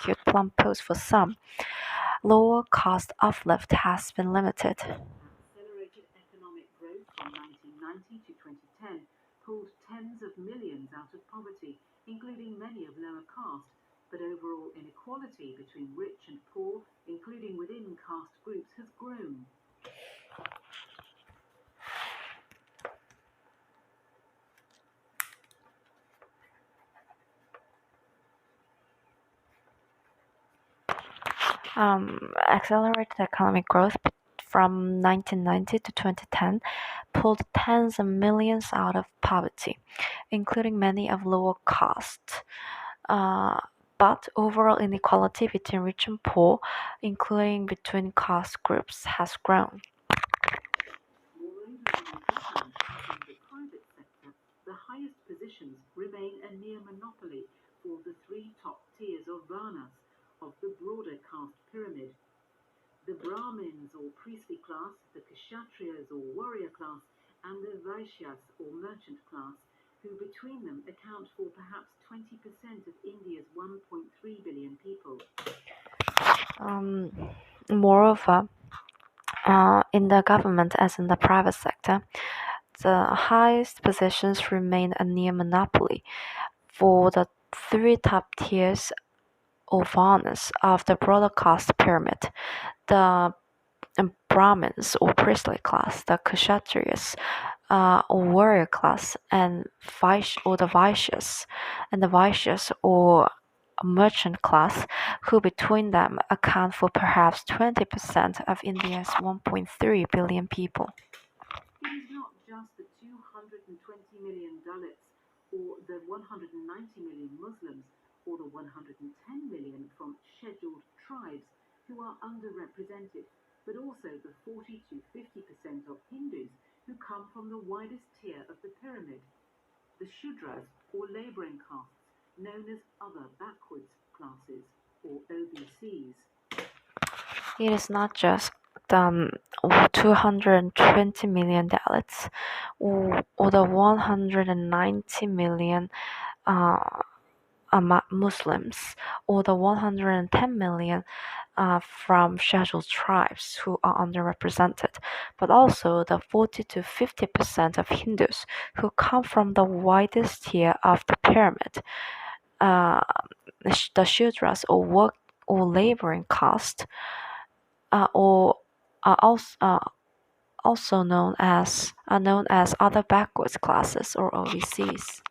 execute plum posts for some, lower cost uplift has been limited. Accelerated economic growth from 1990 to 2010 pulled tens of millions out of poverty, including many of lower caste, but overall inequality between rich and poor, including within caste groups, has grown. Accelerated economic growth from 1990 to 2010 pulled tens of millions out of poverty, including many of lower caste. But overall inequality between rich and poor, including between caste groups, has grown. Moreover, within government, as in the private sector, the highest positions remain a near monopoly for the three top tiers of varnas of the broader caste pyramid. The Brahmins or priestly class, the Kshatriyas or warrior class, and the Vaishyas or merchant class, who between them account for perhaps 20% of India's 1.3 billion people. Moreover, in the government as in the private sector, the highest positions remain a near monopoly for the three top tiers or varnas of the broader caste pyramid: the Brahmins or priestly class, the Kshatriyas or warrior class, and the Vaishyas or merchant class, who between them account for perhaps 20% of India's 1.3 billion people. It is not just the 220 million Dalits or the 190 million Muslims or the 110 million from scheduled tribes who are underrepresented, but also the 40 to 50% of Hindus who come from the widest tier of the pyramid, the Shudras or labouring castes, known as other backwards classes or OBCs. It is not just the 220 million Dalits or the 190 million Muslims or the 110 million from scheduled tribes who are underrepresented, but also the 40 to 50% of Hindus who come from the widest tier of the pyramid, the Shudras or work or laboring caste, or are also known as other backwards classes or OBCs.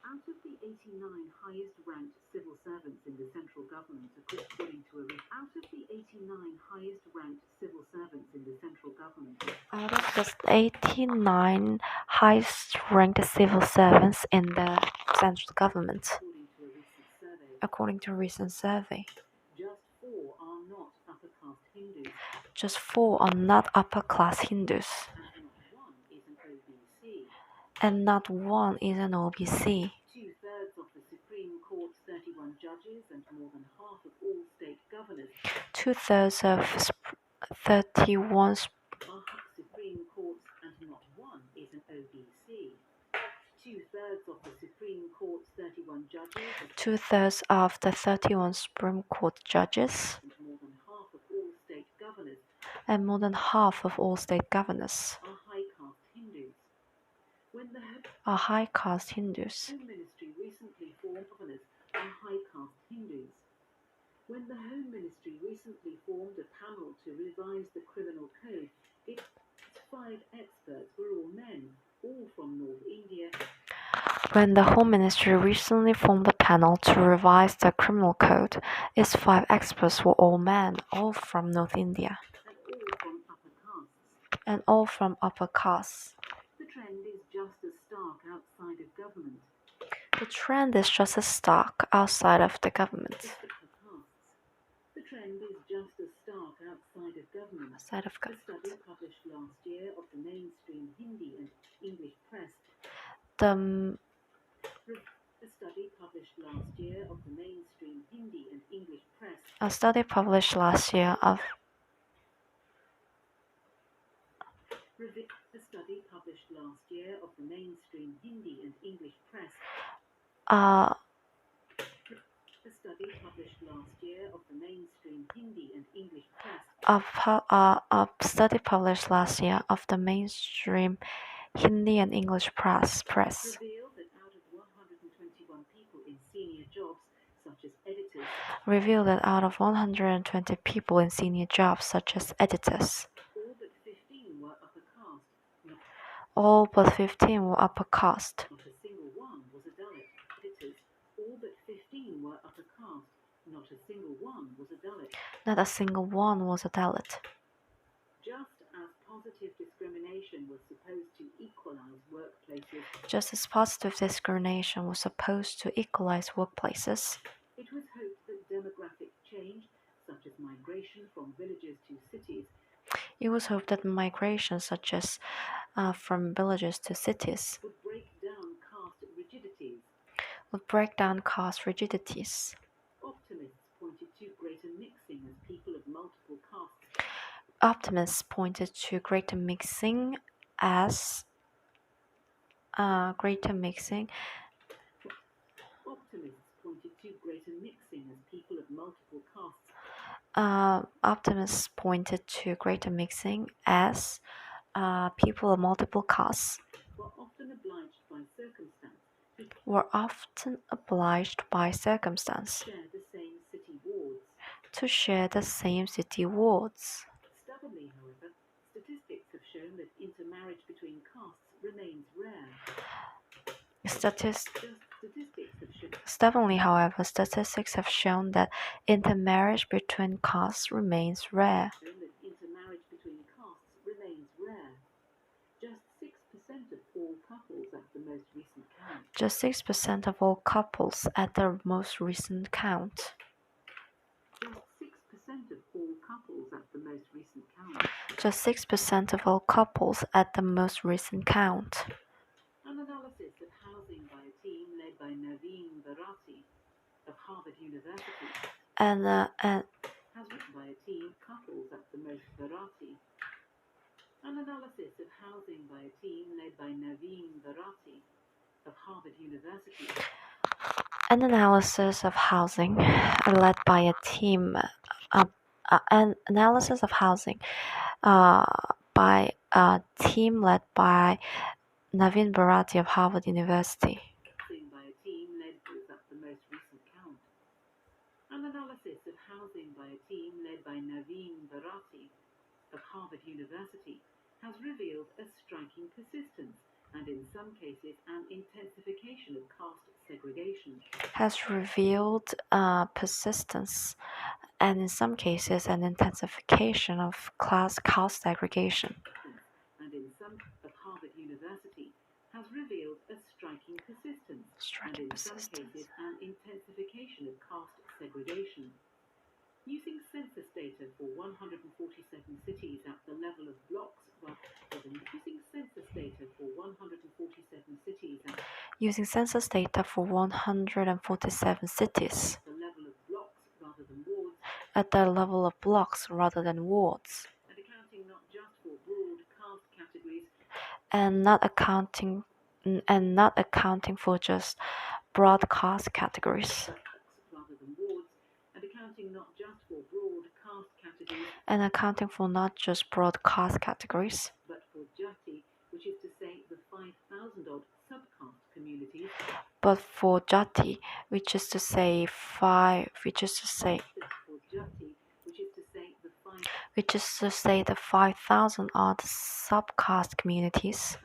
Out of the 89 highest ranked civil servants in the central government, according to a out of the 89 highest ranked civil servants in the central government, Out of the 89 highest ranked civil servants in the central government, according to a recent survey, just 4 are not upper caste Hindus, just 4 are not upper class Hindus, and not one is an OBC. and not one is an OBC. 2/3 of the Supreme Court's 31 judges and more than half of all state governors 2/3 of 31 are Supreme Courts, and not one is an OBC. 2/3 of the Supreme Court's 31 judges 2/3 of the 31 Supreme Court judges and more than half of all state governors and more than half of all state governors are high caste Hindus. When the are high caste Hindus. Home Ministry recently formed governors are high caste Hindus. When the Home Ministry recently formed a panel to revise the criminal code, its 5 experts were all men, all from North India. When the Home Ministry recently formed a panel to revise the criminal code, its 5 experts were all men, all from North India, and all from upper castes. and all from upper castes. The trend is just as stark outside of government. The trend is just as stark outside of the government. The trend is just as stark outside of government. Outside of A study government. published last year of the mainstream Hindi and English press. A study published last year of the mainstream Hindi and English press. A study published last year of A study published last year of the mainstream Hindi and English press. A study published last year of the mainstream Hindi and English press A study published last year of the mainstream Hindi and English press revealed that out of 121 people in senior jobs, such as editors, revealed that out of 120 people in senior jobs, such as editors, all but 15 were upper caste. all but 15 were upper caste. Not a single one was a Dalit. Editors, all but 15 were upper caste. Not a single one was a Dalit. Not a single one was a Dalit. Just as positive discrimination was supposed to equalize workplaces, Just as positive discrimination was supposed to equalize workplaces, it was hoped that demographic change, such as migration from villages to cities, it was hoped that migration, such as from villages to cities, would break down caste rigidities. would break down caste rigidities. Optimists pointed to greater mixing as people of multiple castes. Optimists pointed to greater mixing as Optimists pointed to greater mixing as people of multiple castes optimists pointed to greater mixing as people of multiple castes were often obliged by circumstance to share the same city wards. to share the same city wards. Stubbornly, however, statistics have shown that intermarriage between castes remains rare. Stubbornly, however, statistics have shown that intermarriage between castes remains rare. Just 6% of all couples at the most recent count. Just 6% of all couples at the most recent count. An analysis of housing by a team led by Naveen Bharati of Harvard University has written by a team couples at the most Bharati. An analysis of housing by a team led by Naveen Bharati of Harvard University. An analysis of housing led by a team. An analysis of housing by a team led by Naveen Bharati of Harvard University. By a team led at the most recent count. An analysis of housing by a team led by Naveen Bharati of Harvard University has revealed a striking persistence and in some cases an intensification of caste segregation. Has revealed persistence and in some cases an intensification of caste segregation. And in some of Harvard University has revealed a striking persistence and in some cases an intensification of caste segregation. Using census data for 147 cities at the level of blocks using census data for 147 cities at the level of blocks rather than wards, and accounting not just for broad caste categories and not accounting for just broad caste categories, rather than wards, and accounting not just for broad caste categories, and accounting for not just broad caste categories, but for Jati, which is to say the 5,000 odd subcaste communities, but for Jati, which is to say the 5,000 odd subcaste communities,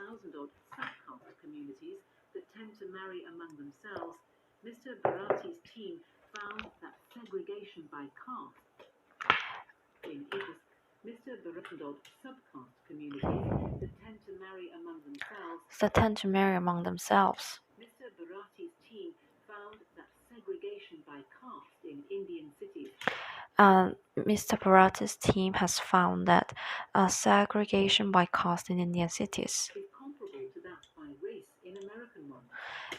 that tend to marry among themselves. Mr. Bharati's team found that segregation by caste in Mr. Bharati's subcaste communities that tend to marry among themselves. Mr. Bharati's team found that segregation by caste in Indian cities. Mr. Bharati's team has found that segregation by caste in Indian cities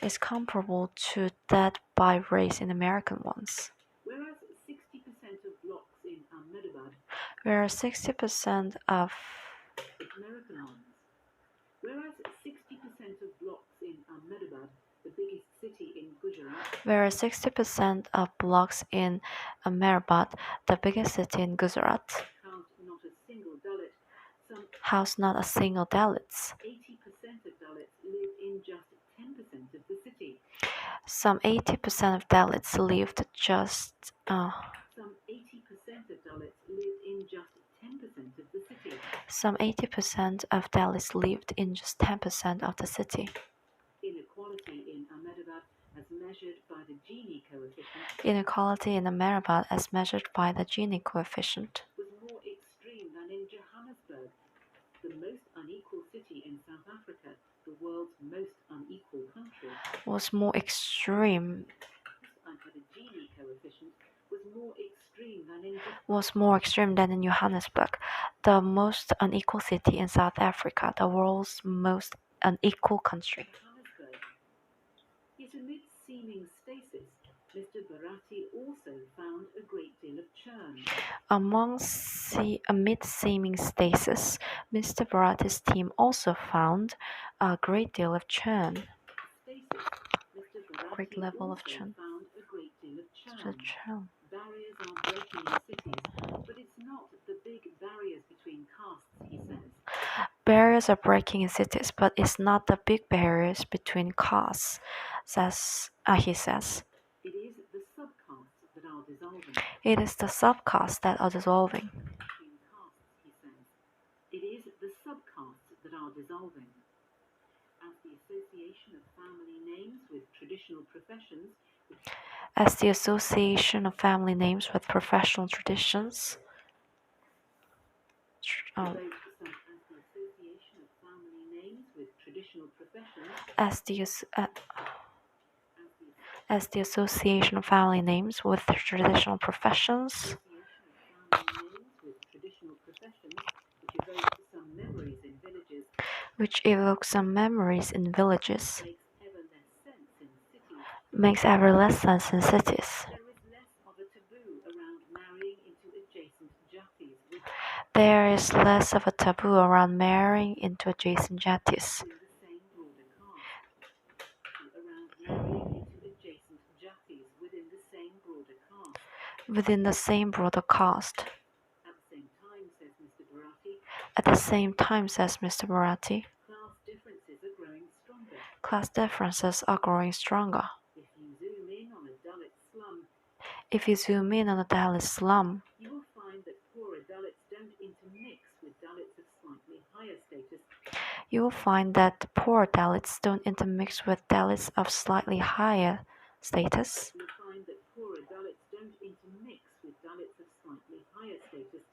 is comparable to that by race in American ones. Whereas 60% of blocks in Ahmedabad, whereas 60% of blocks in Ahmedabad, the biggest city in Gujarat, whereas 60% of blocks in Ahmedabad, the biggest city in Gujarat, housed not a single Dalit. housed not a single Dalit. 80% of Dalits live in just 10% of the city. Some 80% of Dalits lived just Some 80% of Dalits lived in just 10% of the city. some 80% of Dalits lived in just 10% of the city. Inequality in Ahmedabad as measured by the Gini coefficient Inequality in Ahmedabad as measured by the Gini coefficient was more extreme than in Johannesburg, the most unequal city in South Africa, the world's most unequal country. was more extreme The Gini coefficient was more extreme than in Johannesburg, the most unequal city in South Africa, the world's most unequal country. Johannesburg. Yet amid seeming stasis, Mr. Bharati also found a great deal of churn. Amid seeming stasis, Mr. Bharati's team also found a great deal of churn. Stasis, Mr. Bharati Great level of also churn. found a great deal of The churn. churn. Barriers are breaking in cities, but it's not the big barriers between castes, he says. Barriers are breaking in cities, but it's not the big barriers between castes, he says. It is the subcastes that are dissolving. It is the subcastes that are dissolving. Between castes, he says. It is the subcastes that are dissolving. As the Association of Family Names with Traditional Professions As the Association of Family Names with Professional Traditions as the Association of Family Names with Traditional Professions, which evoke some memories in villages, makes ever less sense in cities. There is less of a taboo around marrying into adjacent jatis. Within the same broader caste. At the same time, says Mr. Bharati, class differences are growing stronger. If you zoom in on a Dalit slum, you will find that poorer Dalits don't intermix with Dalits of slightly higher status. You will find that poor Dalits don't intermix with Dalits of slightly higher status. You will find that poorer Dalits don't intermix with Dalits of slightly higher status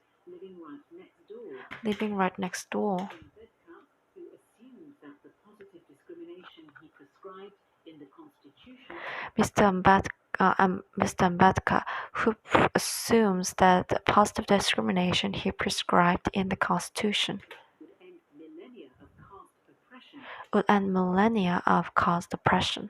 living right next door. Ambedkar, who assumed that the positive discrimination he prescribed in the Constitution, Mr. Ambedkar, who assumes that the positive discrimination he prescribed in the Constitution would end millennia of caste oppression.